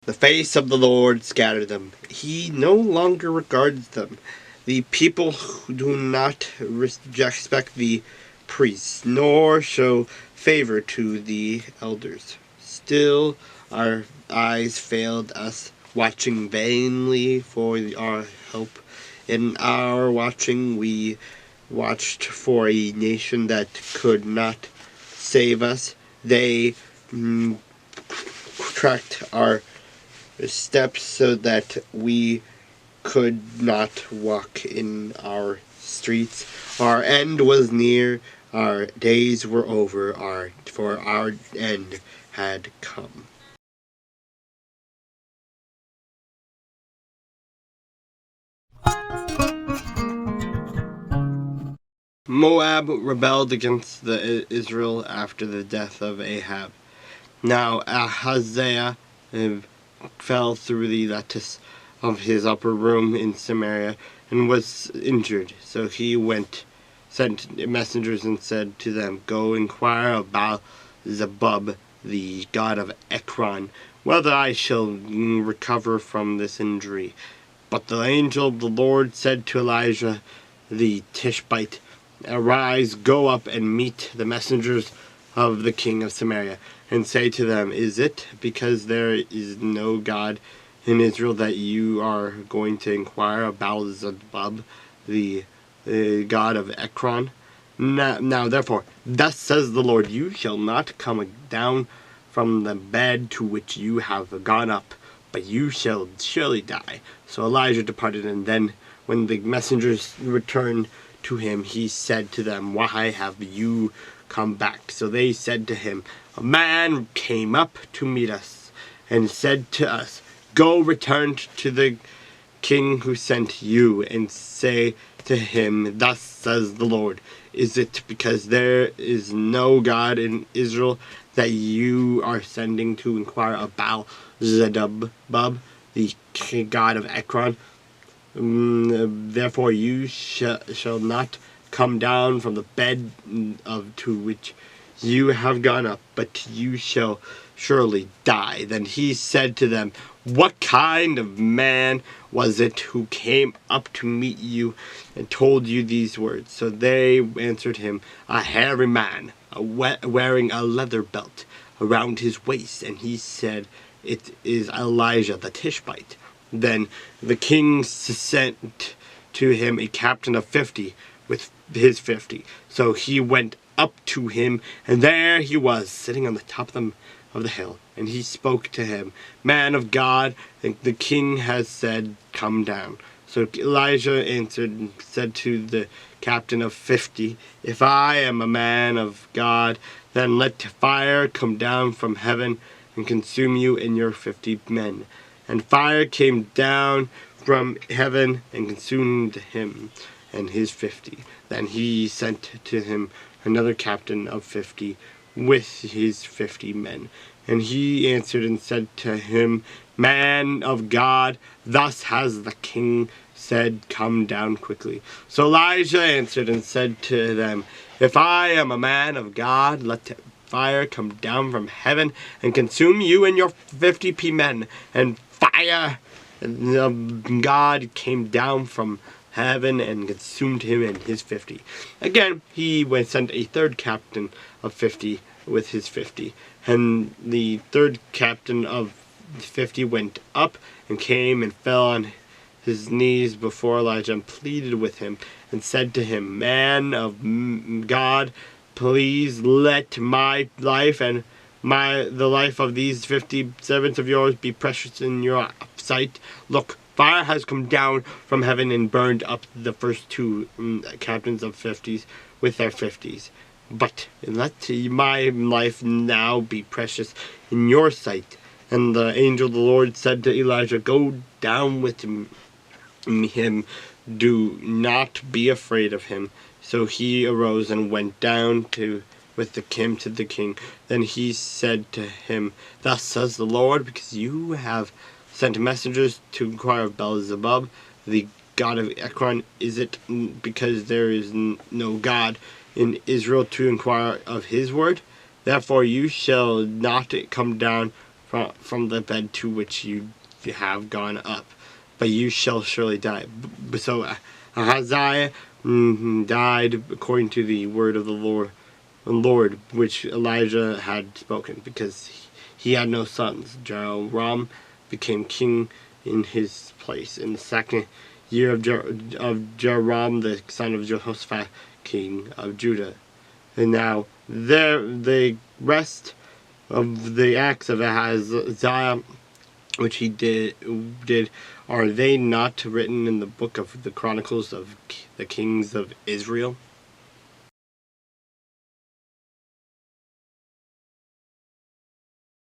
The face of the Lord scattered them. He no longer regards them. The people who do not respect the priests, nor show favor to the elders. Still, our eyes failed us, watching vainly for our help. In our watching, we watched for a nation that could not save us. They tracked our steps so that we could not walk in our streets. Our end was near, our days were over, for our end had come. Moab rebelled against Israel after the death of Ahab. Now Ahaziah fell through the lattice of his upper room in Samaria and was injured. So he sent messengers and said to them, "Go inquire of Baal-zebub, the god of Ekron, whether I shall recover from this injury." But the angel of the Lord said to Elijah the Tishbite, "Arise, go up and meet the messengers of the king of Samaria, and say to them, Is it because there is no God in Israel that you are going to inquire about Baal-zebub, the god of Ekron? Now therefore, thus says the Lord, you shall not come down from the bed to which you have gone up, but you shall surely die." So Elijah departed, and then when the messengers returned to him, he said to them, "Why have you come back?" So they said to him, "A man came up to meet us and said to us, 'Go, return to the king who sent you, and say to him, Thus says the Lord, is it because there is no God in Israel that you are sending to inquire about Baal-zebub, the god of Ekron? Therefore you shall not come down from the bed to which you have gone up, but you shall surely die.' Then he said to them, 'What kind of man was it who came up to meet you and told you these words?' So they answered him, 'A hairy man, wearing a leather belt around his waist.' And he said, 'It is Elijah the Tishbite.' Then the king sent to him a captain of 50 with his 50. So he went up to him, and there he was, sitting on the top of the hill. And he spoke to him, 'Man of God, the king has said, come down.' So Elijah answered and said to the captain of 50, 'If I am a man of God, then let fire come down from heaven and consume you and your 50 men.' And fire came down from heaven and consumed him and his 50. Then he sent to him another captain of 50 with his 50 men. And he answered and said to him, 'Man of God, thus has the king said, come down quickly.' So Elijah answered and said to them, 'If I am a man of God, let fire come down from heaven and consume you and your 50 men.' And fire of God came down from heaven and consumed him and his 50. Again, he sent a third captain of 50 with his 50. And the third captain of 50 went up and came and fell on his knees before Elijah and pleaded with him and said to him, 'Man of God, please let my life and the life of these 50 servants of yours be precious in your sight. Look, fire has come down from heaven and burned up the first two captains of 50s with their 50s. But let my life now be precious in your sight.' And the angel of the Lord said to Elijah, 'Go down with him. Do not be afraid of him.' So he arose and went down with him to the king. Then he said to him, 'Thus says the Lord, because you have sent messengers to inquire of Baal-zebub, the god of Ekron, is it because there is no God in Israel to inquire of his word? Therefore you shall not come down from the bed to which you have gone up, but you shall surely die. So Ahaziah died according to the word of the Lord, which Elijah had spoken, because he had no sons. Jehoram became king in his place. In the second year of Jehoram, the son of Jehoshaphat, king of Judah. And now the rest of the acts of Ahaziah, which he did, are they not written in the book of the Chronicles of the kings of Israel?